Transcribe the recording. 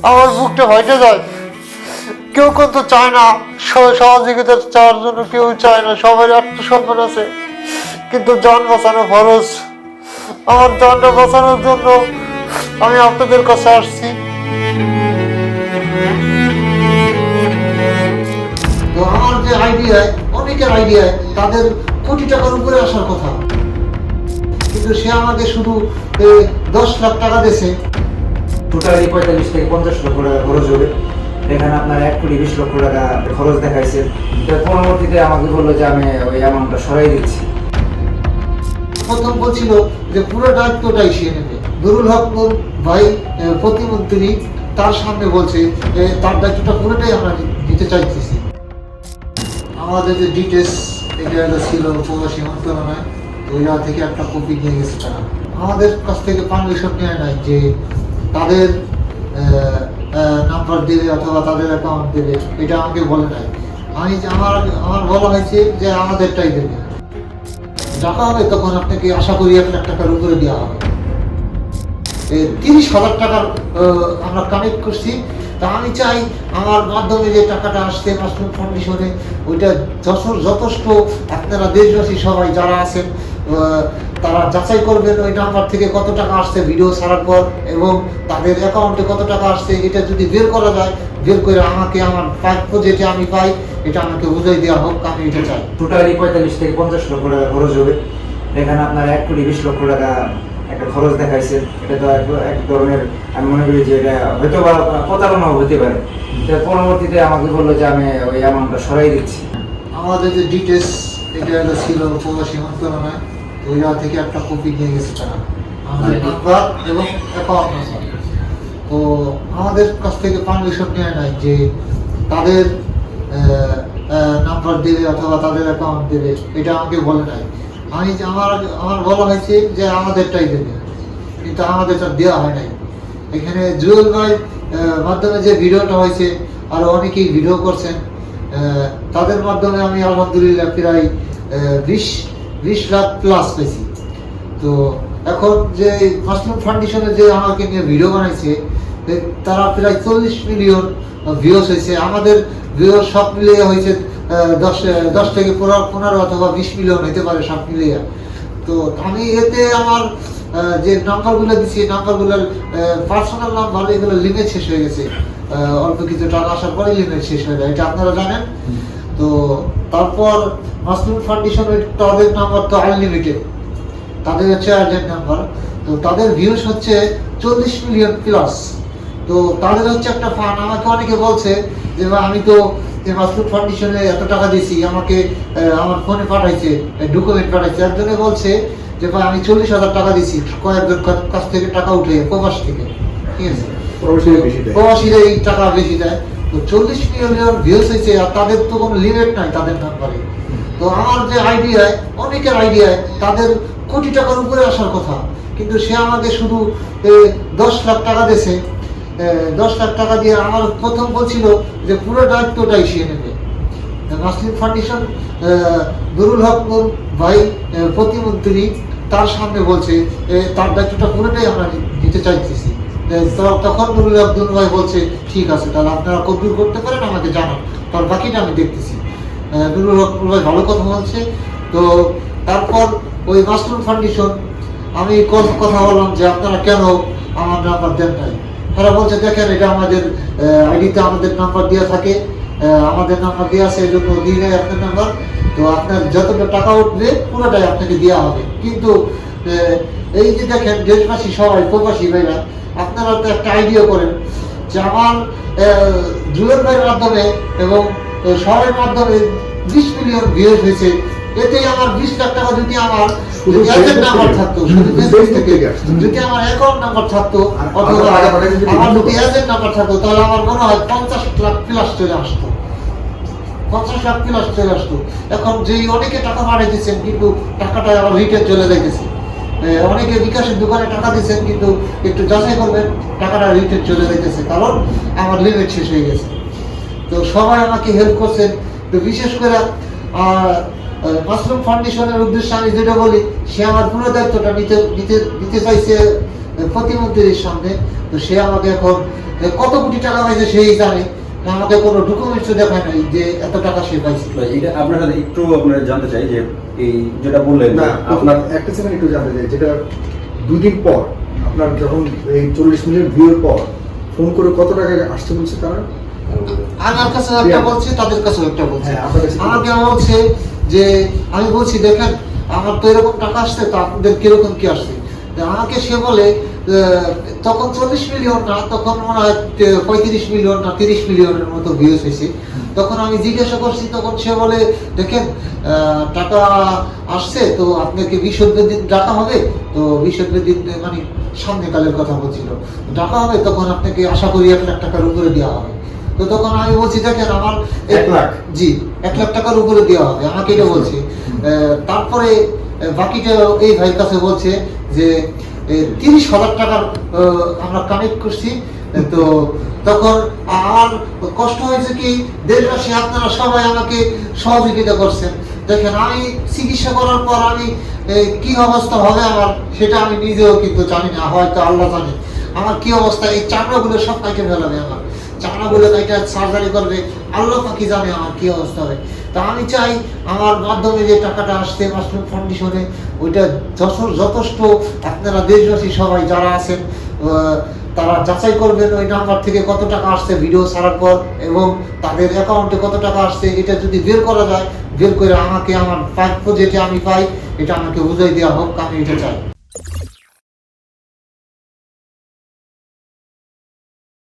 আমার বুকটা ফাইটে যায়। কেউ কিন্তু চায় না, সহযোগিতা চাওয়ার জন্য কেউ চায় না, সবাই আত্মসম্মান আছে, কিন্তু জান বাঁচানো ফরজ। আমার জানটা বাঁচানোর জন্য আমি আপনাদের কাছে আসছি। তো আমার যে আইডিয়ায়, অনেকের আইডিয়ায় তাদের কোটি টাকার উপরে আসার কথা, কিন্তু সে আমাকে শুধু 10 লাখ টাকা দিয়েছে। টোটালি 45 থেকে 50 লক্ষ টাকা খরচ হবে। এখানে আপনার 1 কোটি 20 লক্ষ টাকা খরচ দেখাইছে। তো পরবর্তীতে আমাকে বললো যে আমি ওই অ্যামাউন্টটা সরাই দিচ্ছি। প্রথম বলছিল যে পুরো দায়িত্বটাই সে নেবে। নুরুল হক নূর ভাই প্রতিমন্ত্রী, তার সামনে বলছে তার দায়িত্বটা পুরোটাই আমরা দিতে চাইতেছি। আমাদের যে ডিটেলস এটা ছিল প্রবাসী মন্ত্রণালয়, ওই জায়গা থেকে একটা কপি নিয়ে গেছে তারা। আমাদের কাছ থেকে পারমিশন নেয় নাই যে তাদের নাম্বার দেবে অথবা তাদের অ্যাকাউন্ট দেবে, এটা আমাকে বলে নাই। আমার বলা হয়েছে যে আমাদেরটাই দেবে। টাকা হবে তখন আপনাকে আশা করি 1 লাখ টাকার উপরে দেওয়া হবে। 30,000 টাকার আমরা কানেক্ট করছি। তা আমি চাই আমার মাধ্যমে যে টাকাটা আসছে মাশরুম ফাউন্ডেশনে, ওইটা যথেষ্ট আপনারা দেশবাসী সবাই যারা আছেন তারা যাচাই করবেন ওই নাম্বার থেকে কত টাকা আসছে ভিডিও ছাড়ার পর, এবং তাদের অ্যাকাউন্টে কত টাকা আসছে এটা যদি বের করা যায়, বের করে আমাকে আমার প্রাপ্য যেটা আমি পাই এটা আমাকে বুঝাই দেওয়া হোক, আমি এটা চাই। টোটালি 45 থেকে 50 লক্ষ টাকা খরচ হবে। এখানে আপনার 1 কোটি 20 লক্ষ টাকা একটা খরচ দেখাইছে। এটা তো এক ধরনের, আমি মনে করি যে এটা হয়তো বা প্রতারণাও হতে পারে। তো পরবর্তীতে আমাকে বললো যে আমি ওই অ্যামাউন্টটা সরাই দিচ্ছি। আমাদের যে ডিটেলস এটা ছিল প্রবাসী মন্ত্রণালয়, ওই জায়গা থেকে একটা কপি নিয়ে গেছে তারা, আমাদের নাম্বার এবং অ্যাকাউন্ট নাম্বার। তো আমাদের কাছ থেকে পারমিশন নেয় নাই যে তাদের নাম্বার দেবে অথবা তাদের অ্যাকাউন্ট দেবে, এটা আমাকে বলে নাই। আমার বলা হয়েছে যে আমাদেরটাই দেবে, কিন্তু আমাদেরটা দেওয়া হয় নাই। এখানে জুয়েল ভাই মাধ্যমে যে ভিডিওটা হয়েছে, আরও অনেকেই ভিডিও করছেন, তাদের মাধ্যমে আমি আলহামদুলিল্লাহ প্রায় 20 লাখ প্লাস পেয়েছি। তো এখন যে মাশরুম ফাউন্ডেশনে যে আমাকে নিয়ে ভিডিও বানাইছে, তারা প্রায় 40 মিলিয়ন ভিউস হয়েছে। আমাদের ভিউস সব মিলিয়ে হয়েছে 10 থেকে 15 অথবা 20 মিলিয়ন হতে পারে সব মিলিয়ে। তো আমি এতে আমার যে নাম্বারগুলো দিচ্ছি, নাম্বারগুলোর পার্সোনাল নাম্বার, এগুলো লিমিট শেষ হয়ে গেছে। অল্প কিছু টাকা আসার পরে লিমিট শেষ হয়ে যায়, এটা আপনারা জানেন। তো তারপর মাশরুম ফাউন্ডেশনের তাদের নাম্বার তো আনলিমিটেড, তাদের হচ্ছে আর্জেন্ট নাম্বার। তো তাদের ভিউস হচ্ছে 40 মিলিয়ন প্লাস। তো তাদের হচ্ছে একটা ফান্ড। আমাকে অনেকে বলছে যে আমি তো মাশরুম ফাউন্ডেশনে এত টাকা দিয়েছি, আমাকে আমার ফোনে পাঠাইছে, ডকুমেন্ট পাঠাইছে। একজনে বলছে যে ভাই আমি 40,000 টাকা দিয়েছি, কয়েকজন কাছ থেকে টাকা উঠে প্রবাস থেকে, ঠিক আছে, প্রবাসীরা এই টাকা বেশি দেয়। তো 40 মিলিয়ন ভিউস হয়েছে, আর তাদের তো কোনো লিমিট নাই তাদের নাম্বারে। তো আমার যে আইডিয়ায়, অনেকের আইডিয়ায় তাদের কোটি টাকার উপরে আসার কথা, কিন্তু সে আমাকে শুধু 10 লাখ টাকা দিয়েছে। 10 লাখ টাকা দিয়ে আমার প্রথম বলছিল যে পুরো দায়িত্বটাই সে নেবে। মাশরুম ফাউন্ডেশন নুরুল হক নূর ভাই প্রতিমন্ত্রী, তার সামনে বলছে তার দায়িত্বটা পুরোটাই আমরা দিতে চাইতেছি। তখন নুরুল হক নূর ভাই বলছে ঠিক আছে, তাহলে আপনারা কবুল করতে পারেন, আমাকে জানান, তার বাকিটা আমি দেখতেছি। নুরুল হক নূর ভাই ভালো কথা বলছে। তো তারপর ওই মাশরুম ফাউন্ডেশন, আমি কথা বললাম যে আপনারা কেন আমার নাম্বার দেন নাই। তারা বলছে দেখেন এটা আমাদের আইডিতে আমাদের নাম্বার দেওয়া থাকে, আমাদের নাম্বার দেওয়া আছে, এই জন্য দিয়ে নেয় আপনার নাম্বার। তো আপনার যতটা টাকা উঠবে পুরোটাই আপনাকে দেওয়া হবে। কিন্তু এই যে দেখেন দেশবাসী সবাই, প্রবাসী ভাইরা, আপনারা তো একটা আইডিয়া করেন যে আমার জুয়েল ভাইয়ের মাধ্যমে এবং সবার মাধ্যমে 20 মিলিয়ন ভিউজ হয়েছে। এতে আমার 20 লাখ টাকা যদি আমার এজেন্ট নাম্বার থাকতো, যদি আমার অ্যাকাউন্ট নাম্বার থাকতো, অথবা আমার যদি এজেন্ট নাম্বার থাকতো, তাহলে আমার মনে হয় 50 লাখ প্লাস চলে আসতো। 50 লাখ প্লাস চলে আসতো। এখন যেই অনেকে টাকা পাঠাইতেছেন, কিন্তু টাকাটা আবার রিটেল চলে যাইতেছে। অনেকে বিকাশের দোকানে টাকা দিচ্ছেন, কিন্তু একটু যাচাই করবেন, টাকাটা রিটেল চলে যাইতেছে, কারণ আমার লিমিট শেষ হয়ে গেছে। তো সবাই আমাকে হেল্প করছেন। তো বিশেষ করে মাশরুম ফাউন্ডেশনের উদ্দেশ্যে আমি যেটা বলি, সে আমার পুরো দায়িত্বটা নিতে চাইছে প্রতিমন্ত্রীর সামনে। তো সে আমাকে এখন কত কোটি টাকা পাইছে সেই জানে, আমাকে কোনো ডকুমেন্টস দেখায় নাই যে এত টাকা সে পাইছে। ভাই, এটা আপনার সাথে একটু আপনার জানতে চাই যে এই যেটা বললেন না আপনার আপনার একটা সেকেন্ড একটু জানতে চাই, যেটা 2 দিন পর আপনার যখন এই 40 মিলিয়ন ভিউর পর ফোন করে কত টাকা আসছে বলছে তারা? আমার কাছে একটা বলছে, তাদের কাছে একটা বলছে। হ্যাঁ, আপনার কাছে কি আমাকে বলছে যে আমি বলছি দেখেন আমার তো এরকম টাকা আসছে, তো আপনাদের কিরকম কি আসছে। তো আমাকে সে বলে তখন 40 মিলিয়ন না, তখন মনে হয় 35 মিলিয়ন না 30 মিলিয়নের মতো ভিউজ হয়েছে। তখন আমি জিজ্ঞাসা করছি, তখন সে বলে দেখেন টাকা আসছে, তো আপনাকে বিশুদ্ধের দিন ডাকা হবে, তো বিশুদ্ধের দিন মানে সামনেকালের কথা বলছিল, ডাকা হবে, তখন আপনাকে আশা করি 1 লাখ টাকার উপরে দেওয়া হবে। তো তখন আমি বলছি দেখেন আমার 1 লাখ? জি 1 লাখ টাকার উপরে দেওয়া হবে, আমাকে এটা বলছে। তারপরে বাকিটা এই ভাইয়ের কাছে বলছে যে 30,000 টাকার আমরা কানেক্ট করছি। তো তখন আমার কষ্ট হয়েছে কি, দেশবাসী আপনারা সবাই আমাকে সহযোগিতা করছেন। দেখেন আমি চিকিৎসা করার পর আমি কি অবস্থা হবে আমার, সেটা আমি নিজেও কিন্তু জানি না, হয়তো আল্লাহ জানে আমার কি অবস্থা। এই চামড়াগুলো সব কাটে ফেলাবে, আমার চামড়াগুলো কাইটা সার্জারি করবে, আল্লাহ পাকি জানে আমার কি অবস্থা হবে। তা আমি চাই আমার মাধ্যমে যে টাকাটা আসছে মাশরুম ফাউন্ডেশনে, ওইটা যথেষ্ট আপনারা দেশবাসী সবাই যারা আছেন তারা যাচাই করবেন ওই নাম্বার থেকে কত টাকা আসছে ভিডিও ছাড়ার পর, এবং তাদের অ্যাকাউন্টে কত টাকা আসছে এটা যদি বের করা যায়, বের করে আমাকে আমার প্রাপ্য যেটা আমি পাই এটা আমাকে বুঝাই দেওয়া হোক, আমি এটা চাই।